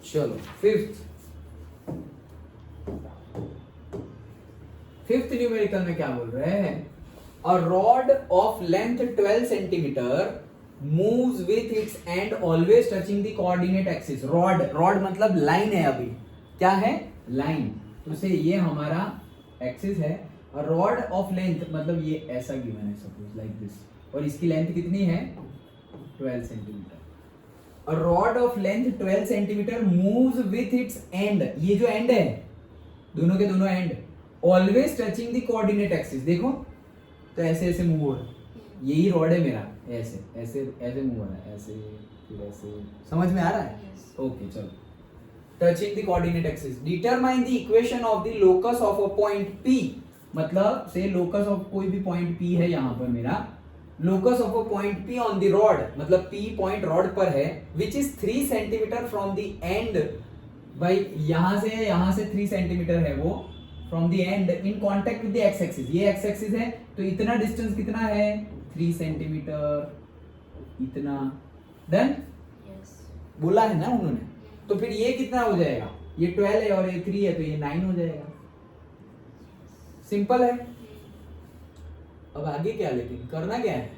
चलो fifth numerical में क्या बोल रहे हैं? A rod of length 12 centimetre moves with its end always touching the coordinate axis. Rod मतलब लाइन है, अभी क्या है? लाइन। तो से ये हमारा एक्सिस है। रॉड ऑफ लेंथ मतलब ये ऐसा गिवन है, सपोज लाइक दिस, और इसकी लेंथ कितनी है? 12 centimetre. Rod of length 12 centimetre moves with its and, ये जो एंड है, दोनों के दोनों and always touching the coordinate axis. देखो तो ऐसे ऐसे मूव हो रहा है, यही रॉड है मेरा, ऐसे ऐसे ऐसे मूव हो रहा है, ऐसे फिर ऐसे। समझ में आ रहा है? ओके चलो। Touching the coordinate axis, determine the equation of the locus of a point P। मतलब से लोकस ऑफ कोई भी पॉइंट P है यहाँ पर मेरा, locus of a point P on the rod, मतलब P पॉइंट रॉड पर है, which is 3 centimetre from the end. भाई यहाँ से 3 सेंटीमीटर है वो, from the and in contact with the x axis. ये एक्स एक्सिस है, तो इतना डिस्टेंस कितना है? 3 सेंटीमीटर, इतना। देन बोला है ना उन्होंने, तो फिर ये कितना हो जाएगा? ये 12 है और ये 3 है, तो ये 9 हो जाएगा। सिंपल है। अब आगे क्या, लेकिन करना क्या है?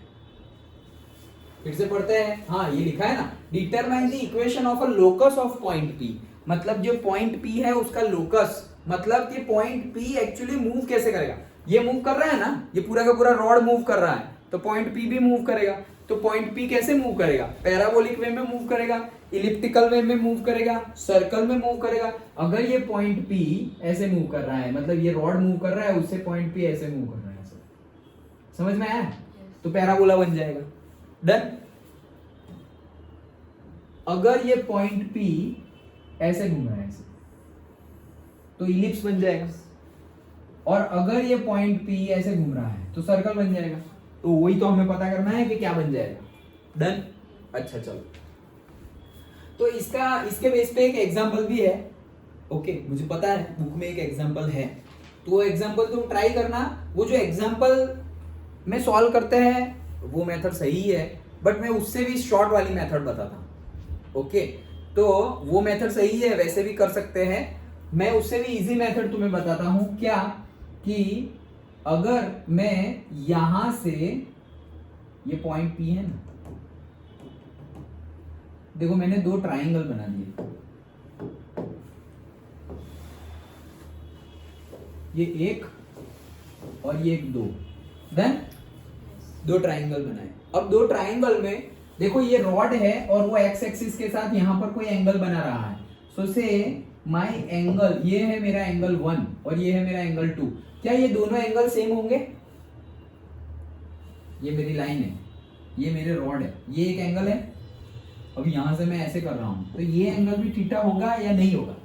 फिर से पढ़ते हैं। हाँ, ये लिखा है ना, determine the equation of a locus of point P। मतलब जो पॉइंट P है उसका लोकस, मतलब कि पॉइंट P एक्चुअली मूव कैसे करेगा। ये मूव कर रहा है ना, ये पूरा का पूरा रॉड मूव कर रहा है, तो पॉइंट P भी मूव करेगा। तो पॉइंट P कैसे मूव करेगा? पैराबोलिक वे में मूव करेगा, इलिप्टिकल वे में मूव करेगा, सर्कल में मूव करेगा। अगर ये पॉइंट P ऐसे मूव कर रहा है, मतलब ये रॉड मूव कर रहा है, उससे पॉइंट P ऐसे मूव कर रहा है, समझ में आया? तो पैराबोला बन जाएगा। डन। अगर ये पॉइंट P ऐसे घूम रहा है ऐसे, तो इलिप्स बन जाएगा, और अगर ये पॉइंट P ऐसे घूम रहा है तो सर्कल बन जाएगा। तो वही तो हमें पता करना है कि क्या बन जाएगा। डन। अच्छा चलो, तो इसके बेस पे एक एग्जांपल भी है। ओके, मुझे पता है बुक में एक एग्जांपल है, तो वो एग्जांपल तुम ट्राई करना। वो जो एग्जांपल में सॉल्व करते हैं वो मेथड सही है, बट मैं उससे भी शॉर्ट वाली मेथड बताता हूं। ओके, तो वो मेथड सही है, वैसे भी कर सकते हैं। मैं उससे भी इजी मेथड तुम्हें बताता हूं। क्या कि अगर मैं यहां से, ये पॉइंट P है ना, देखो मैंने 2 ट्राइंगल बना दिए, ये एक और ये एक, 2। देन 2 ट्राइंगल बनाए। अब 2 ट्राइंगल में देखो ये रॉड है और वो एक्स एक्सिस के साथ यहां पर कोई एंगल बना रहा है। सो से माय एंगल, ये है मेरा एंगल 1 और ये है मेरा एंगल 2। क्या ये दोनों एंगल सेम होंगे? ये मेरी लाइन है, ये मेरे रॉड है, ये एक एंगल है। अब यहां से मैं ऐसे कर रहा हूं, तो ये एंगल भी थीटा होगा या नहीं होगा?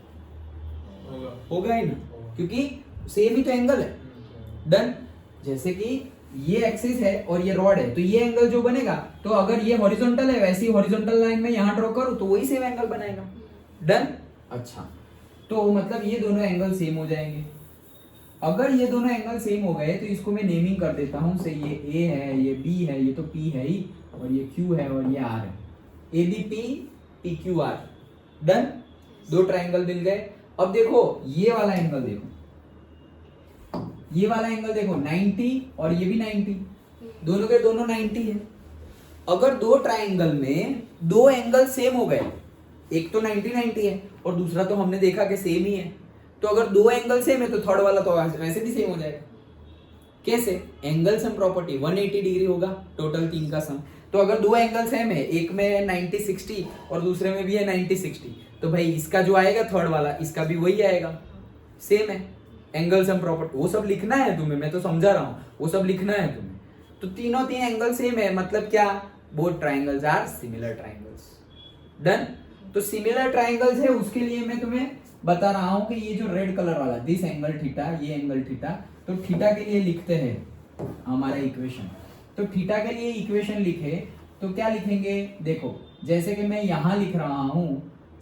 होगा ही ना, क्योंकि सेम ही तो एंगल है। डन। जैसे कि ये एक्सिस है और ये रॉड है, तो ये एंगल जो बनेगा, तो अगर ये हॉरिजॉन्टल है, वैसी हॉरिजॉन्टल लाइन में यहां ड्रॉ करूं तो वही सेम एंगल बनाएगा। डन। अच्छा, तो मतलब ये दोनों एंगल सेम हो जाएंगे। अगर ये दोनों एंगल सेम हो गए तो इसको मैं नेमिंग कर देता हूं। से ये A है, ये B है, ये तो P है ही, और ये Q है और ये R है। ABP PQR। डन। 2 ट्राइंगल मिल गए। अब देखो ये वाला एंगल, देखो ये वाला एंगल देखो 90 और ये भी 90, दोनों के दोनों 90 है। अगर 2 ट्राइंगल में 2 एंगल सेम हो गए, एक तो 90-90 है और दूसरा तो हमने देखा कि सेम ही है, तो अगर 2 एंगल सेम है तो थर्ड वाला तो वैसे भी सेम हो जाएगा। कैसे? एंगल सम प्रॉपर्टी, 180 डिग्री होगा टोटल 3 का सम। तो अगर 2 एंगल सेम है, एक में 90-60 और दूसरे में भी है 90-60, तो भाई इसका जो आएगा थर्ड वाला, इसका भी वही आएगा, सेम है। एंगल सम प्रॉपर्टी वो सब लिखना है तुम्हें, मैं तो समझा रहा हूं, वो सब लिखना है तुम्हें। तो तीनों 3 एंगल सेम है, मतलब क्या? Both triangles are similar triangles. Done. तो सिमिलर ट्राइंगल्स है, उसके लिए मैं तुम्हें बता रहा हूं कि ये जो रेड कलर वाला, दिस एंगल थीटा, ये एंगल थीटा, तो थीटा के लिए लिखते हैं हमारा इक्वेशन। तो थीटा के लिए इक्वेशन लिखे तो क्या लिखेंगे? देखो जैसे कि मैं यहां लिख रहा हूं,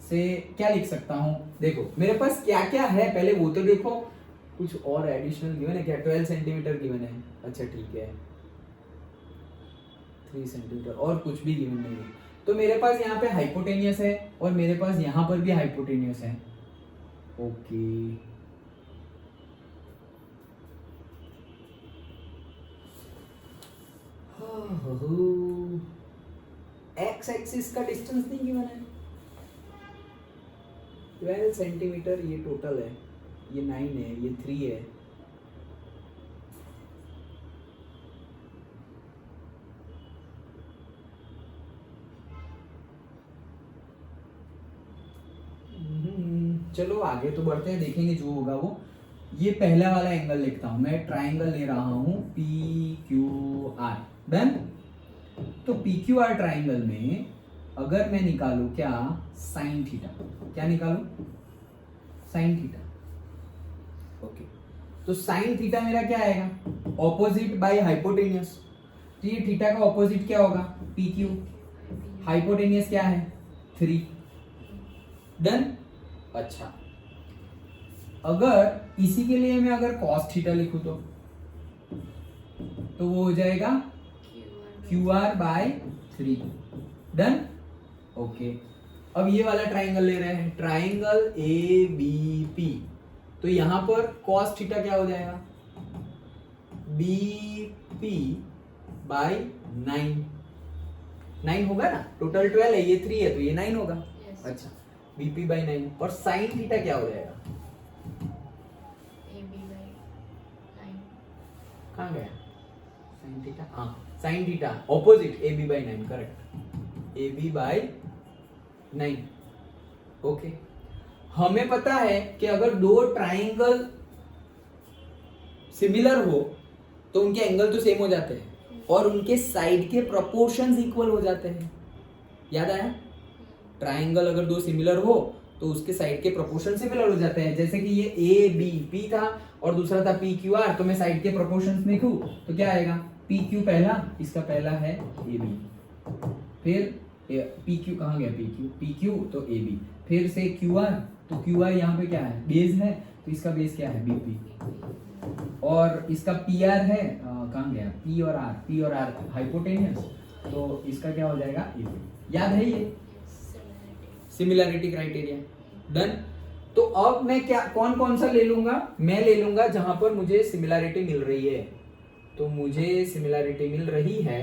से क्या लिख सकता हूं? देखो मेरे पास क्या क्या है पहले वो तो देखो। कुछ और एडिशनल गिवन है क्या? 12 सेंटीमीटर गिवन है, अच्छा ठीक है, 3 सेंटीमीटर, और कुछ भी गिवन नहीं है। तो मेरे पास यहाँ पे हाइपोटेनियस है और मेरे पास यहाँ पर भी हाइपोटेनियस है। ओके, एक्स एक्सिस का डिस्टेंस नहीं गिवन है, 12 सेंटीमीटर ये टोटल है, ये 9 है, ये 3 है। चलो आगे तो बढ़ते हैं, देखेंगे जो होगा वो। ये पहला वाला एंगल लिखता हूं मैं, ट्राइंगल ले रहा हूं पी क्यू आर। डन। तो पी क्यू आर ट्राइंगल में अगर मैं निकालू क्या, साइन थीटा, क्या निकालू, साइन थीटा। ओके, तो साइन थीटा मेरा क्या आएगा, ऑपोजिट बाय हाइपोटेनियस। तो ये थीटा का ऑपोजिट क्या होगा, पी क्यू। हाइपोटेनियस क्या है, 3। डन। अच्छा, अगर इसी के लिए मैं अगर cos थीटा लिखूं तो वो हो जाएगा Q R by 3। Done. Okay, अब ये वाला ट्राइंगल ले रहे हैं, ट्राइंगल ए बी पी। तो यहां पर cos थीटा क्या हो जाएगा, बी पी बाय 9 होगा ना, टोटल 12 है, ये 3 है तो ये 9 होगा। yes. अच्छा, बीपी बाई 9। और साइन थीटा क्या हो जाएगा, AB बाई 9। कहाँ गया साइन थीटा, हाँ sine theta opposite AB by 9, correct, AB by 9। Okay, हमें पता है कि अगर दो ट्राइंगल सिमिलर हो तो उनके एंगल तो सेम हो जाते हैं और उनके साइड के प्रोपोर्शंस इक्वल हो जाते हैं। याद आया, ट्राइंगल अगर दो सिमिलर हो तो उसके साइड के प्रोपोर्शन सिमिलर हो जाते हैं। जैसे कि ये ए बी पी था और दूसरा था पी क्यू आर, तो मैं साइड के प्रोपोर्शंस लिखूं तो क्या आएगा, पी क्यू पहला, इसका पहला है ए बी, फिर पी क्यू, कहाँ गया पी क्यू तो ए बी, फिर से क्यू आर, तो क्यू आर यहाँ पे क्या है, बेस है, तो इसका बेस क्या है, बी पी, और इसका पी आर है, कहाँ गया पी और आर हाइपोटेनियस, तो इसका क्या हो जाएगा, ए बी। याद है ये सिमिलैरिटी क्राइटेरिया। डन। तो अब मैं क्या, कौन कौन सा ले लूंगा, मैं ले लूंगा जहां पर मुझे सिमिलैरिटी मिल रही है। तो मुझे सिमिलैरिटी मिल रही है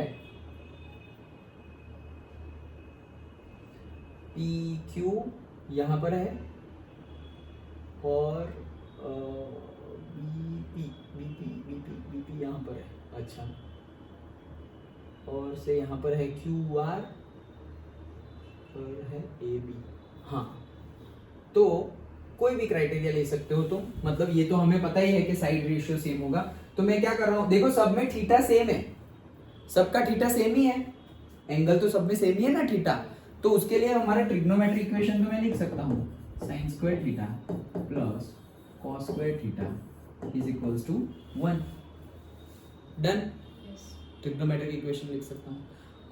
पी क्यू यहां पर है और बीपी यहां पर है। अच्छा, और से यहां पर है क्यू आर और है ए बी। हाँ, तो कोई भी क्राइटेरिया ले सकते हो तुम, मतलब ये तो हमें पता ही है कि साइड रेशियो सेम होगा। तो मैं क्या कर रहा हूं, देखो सब में थीटा सेम है, सबका थीटा सेम ही है, एंगल तो सब में सेम ही है ना थीटा। तो उसके लिए हमारा ट्रिग्नोमेट्रिक इक्वेशन तो मैं लिख सकता हूं, sin square theta plus cos square theta is equals to 1। Done. Trigonometric equation लिख सकता हूं।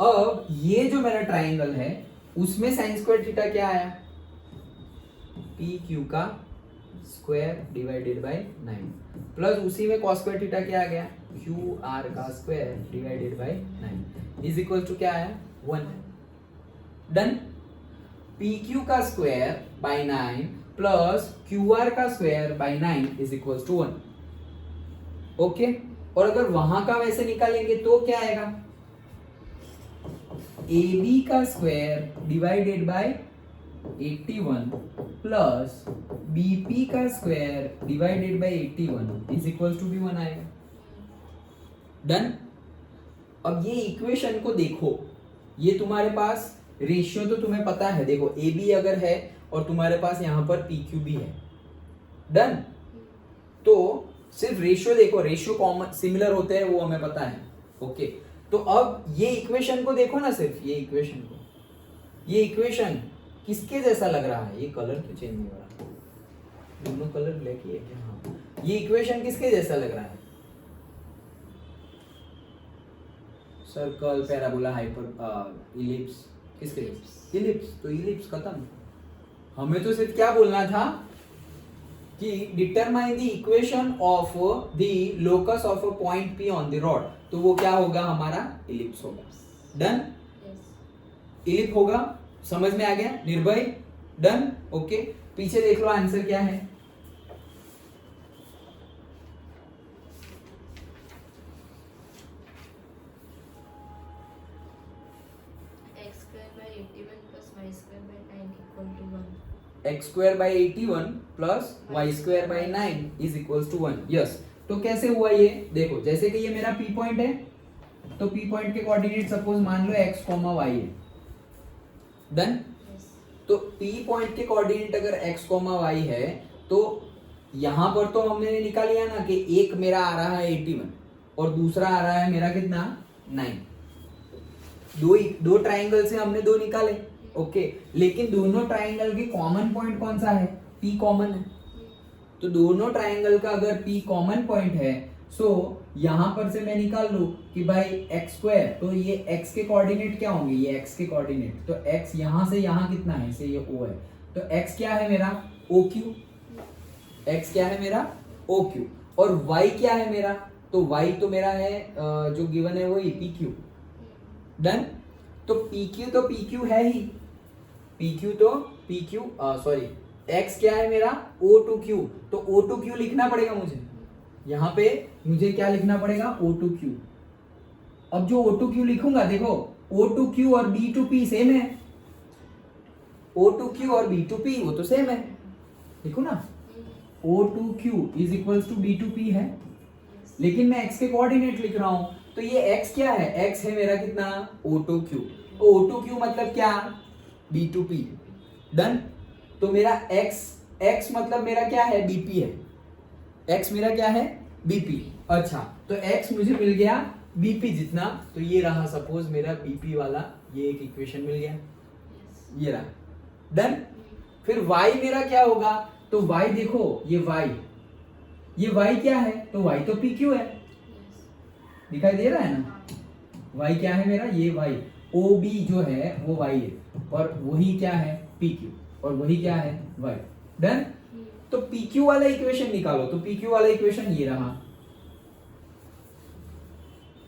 अब ये जो मेरा ट्राइंगल है उसमें sin स्क्वायर थीटा क्या आया, पी क्यू का स्क्वायर डिवाइडेड बाय 9 प्लस उसी में cos स्क्वायर थीटा क्या आ गया, क्यू आर का square divided by 9 is equal to क्या आया, 1। डन। पी क्यू का square by 9 plus Q R का square by 9 is equal to 1। Okay, और अगर वहां का वैसे निकालेंगे तो क्या आएगा, AB का square divided by 81 plus BP का square divided by 81 is equal to भी 1 आएगा। डन। अब ये इक्वेशन को देखो, ये तुम्हारे पास रेशियो तो तुम्हें पता है, देखो AB अगर है और तुम्हारे पास यहां पर PQ भी है। डन। तो सिर्फ रेशियो देखो, रेशियो कॉमन सिमिलर होते हैं वो हमें पता है। ओके, तो अब ये इक्वेशन को देखो ना, सिर्फ ये इक्वेशन को, ये इक्वेशन किसके जैसा लग रहा है, ये कलर क्यों चेंज नहीं हो रहा, दोनों कलर ब्लैक ही है क्या, हाँ, ये इक्वेशन किसके जैसा लग रहा है, सर्कल, पैराबोला, हाइपर, इलिप्स, किसके जैसे, इलिप्स। तो इलिप्स खत्म, हमें तो सिर्फ क्या बोलना था कि determine the equation of the locus of a point P on the rod, तो वो क्या होगा हमारा, इलिप्स होगा। डन। इलिप होगा, समझ में आ गया निर्भय, डन, ओके। पीछे देख लो आंसर क्या है, x square by 81 plus y square by 9 equal to 1. x square by 81 plus y square by 9 is equals to 1। Yes, तो कैसे हुआ ये देखो, जैसे कि ये मेरा p पॉइंट है, तो p पॉइंट के कोऑर्डिनेट सपोज मान लो x, y है, डन। Yes. तो p पॉइंट के कोऑर्डिनेट अगर x, y है, तो यहां पर तो हमने निकाल लिया ना कि एक मेरा आ रहा है 81 और दूसरा आ रहा है मेरा कितना 9। दो ट्राइंगल से हमने दो निकाले, ओके। लेकिन दोनों ट्राइंगल के कॉमन पॉइंट कौन सा है, p कॉमन है। तो दोनों ट्राइंगल का अगर p कॉमन पॉइंट है, सो यहां पर से मैं निकाल लूं कि भाई x स्क्वायर, तो ये x के कोऑर्डिनेट क्या होंगे, ये x के कोऑर्डिनेट, तो x यहां से यहां कितना है, से ये o है, तो x क्या है मेरा OQ, x क्या है मेरा OQ, और y क्या है मेरा, तो y तो मेरा है जो गिवन है वही PQ, डन। तो PQ है ही, PQ तो PQ सॉरी x क्या है मेरा O2Q, तो O2Q लिखना पड़ेगा मुझे, यहाँ पे मुझे क्या लिखना पड़ेगा O2Q। अब जो O2Q लिखूंगा देखो, O2Q और B2P सेम है, O2Q और B2P वो तो सेम है, लिखो ना O2Q is equals to B2P है, लेकिन मैं x के कोऑर्डिनेट लिख रहा हूं, तो ये x क्या है, x है मेरा कितना O2Q, O2Q मतलब क्या B2P, डन। तो मेरा x मतलब मेरा क्या है BP है, x मेरा क्या है BP। अच्छा, तो x मुझे मिल गया BP जितना, तो ये रहा सपोज मेरा BP वाला, ये एक इक्वेशन मिल गया, ये रहा, डन। फिर y मेरा क्या होगा, तो y देखो ये y क्या है, तो y तो PQ है, दिखाई दे रहा है ना, y क्या है मेरा, ये y OB जो है वो y है, और वही क्या है PQ, और वही क्या है y, डन। तो PQ वाला इक्वेशन निकालो, तो PQ वाला इक्वेशन ये रहा,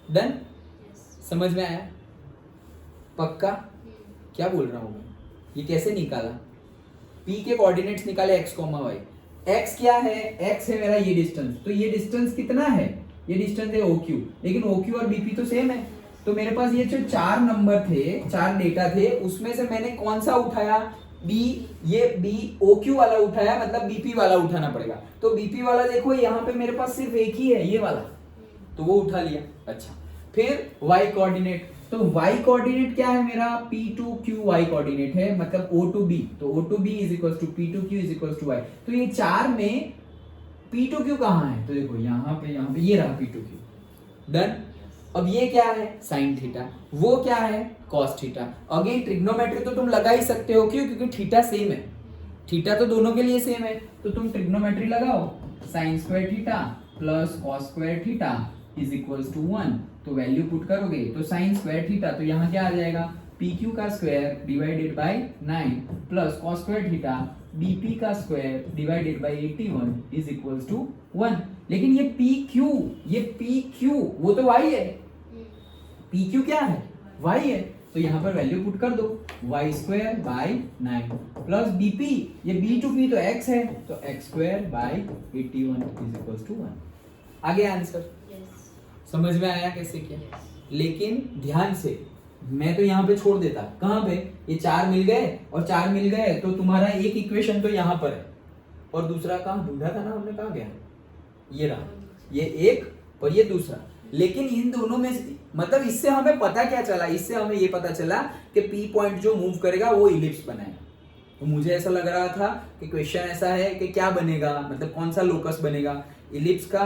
डन। समझ में आया, पक्का, क्या बोल रहा हूं मैं, ये कैसे निकाला, P के कोऑर्डिनेट्स निकाले x, y, x क्या है, x है मेरा ये डिस्टेंस, तो ये डिस्टेंस कितना है, ये डिस्टेंस है OQ, लेकिन OQ और BP तो सेम है, तो मेरे पास ये जो 4 नंबर थे, 4 डेटा थे, उसमें से मैंने कौन सा उठाया, ये B OQ वाला उठाया, मतलब BP वाला उठाना पड़ेगा, तो BP वाला देखो यहाँ पे मेरे पास सिर्फ एक ही है, ये वाला, तो वो उठा लिया। अच्छा, फिर y कोऑर्डिनेट, तो y कोऑर्डिनेट क्या है मेरा P2Q, y कोऑर्डिनेट है मतलब O2B, तो O2B is equals to P2Q is equals to y, तो ये 4 में P2Q कहाँ है, तो देखो यहाँ पे ये रहा P2Q, डन। अब ये क्या है साइन थीटा, वो क्या है कॉस थीटा। अगेन ट्रिग्नोमेट्री तो तुम लगा ही सकते हो, क्यों, क्योंकि थीटा सेम है, थीटा तो दोनों के लिए सेम है, तो तुम ट्रिग्नोमेट्री लगाओ, sine square theta plus cos square theta is equals to 1, तो वैल्यू पुट करोगे तो साइन स्क्वायर थीटा, तो यहाँ क्या आ जाएगा PQ का square divided by 9 plus cos square theta BP का square divided by 81 is equals to 1। लेकिन ये PQ वो तो y है, PQ क्या है y है, तो यहाँ पर वैल्यू पुट कर दो, y square by 9 plus BP, ये B2P तो x है, तो x square by 81 is equals to 1। आगे आंसर समझ में आया कैसे किया, लेकिन ध्यान से मैं तो यहाँ पे छोड़ देता, कहाँ पे, ये 4 मिल गए, और 4 मिल गए तो तुम्हारा एक इक्वेशन तो यहाँ पर है, और दूसरा कहाँ ढूंढा था ना हमने, कहाँ गया, ये रहा, ये एक और ये दूसरा। लेकिन इन दोनों में मतलब इससे हमें पता क्या चला, इससे हमें ये पता चला कि P पॉइंट जो मूव करेगा वो इलिप्स बनाएगा। तो मुझे ऐसा लग रहा था कि क्वेश्चन ऐसा है कि क्या बनेगा, मतलब कौन सा लोकस बनेगा, इलिप्स का,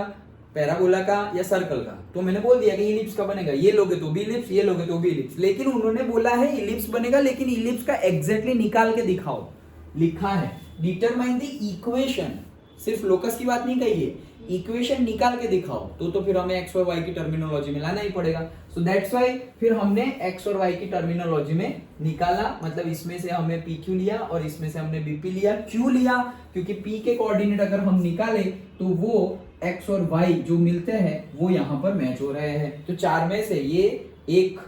पैराबोला का या सर्कल का, तो मैंने बोल दिया कि इलिप्स का बनेगा, ये लोगे तो भी इलिप्स, ये लोगे तो भी इलिप्स, लेकिन उन्होंने बोला है इलिप्स बनेगा, लेकिन इलिप्स का एग्जैक्टली निकाल के दिखाओ, लिखा है डिटरमाइन द इक्वेशन, सिर्फ लोकस की बात नहीं कही है, इक्वेशन निकाल के दिखाओ, तो फिर हमें एक्स और वाई की टर्मिनोलॉजी में लाना ही पड़ेगा। सो दैट्स वाई फिर हमने एक्स और वाई की टर्मिनोलॉजी में निकाला, मतलब इसमें से हमने पी क्यू लिया और इसमें से हमने बीपी लिया। क्यों लिया? क्योंकि पी के कोऑर्डिनेट अगर हम निकाले तो वो एक्स और वाई जो मिलते हैं वो यहाँ पर मैच हो रहे हैं। तो चार में से ये एक,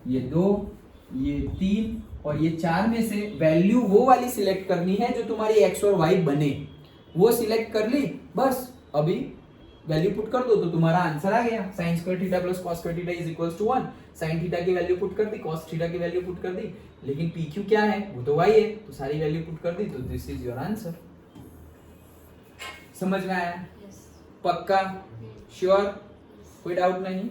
ये दो, ये 3 और ये 4 में से वैल्यू वो वाली सिलेक्ट करनी है जो तुम्हारी x और y बने, वो सिलेक्ट कर ली, बस अभी वैल्यू पुट कर दो तो तुम्हारा आंसर आ गया। sin square theta plus cos square theta is equals to 1। sin theta की वैल्यू पुट कर दी, cos थीटा की वैल्यू पुट कर दी, लेकिन pq क्या है, वो तो y है, तो सारी वैल्यू पुट कर दी, तो दिस इज योर आंसर। समझ में आया? Yes. पक्का? Hmm. श्योर? Yes. कोई डाउट नहीं?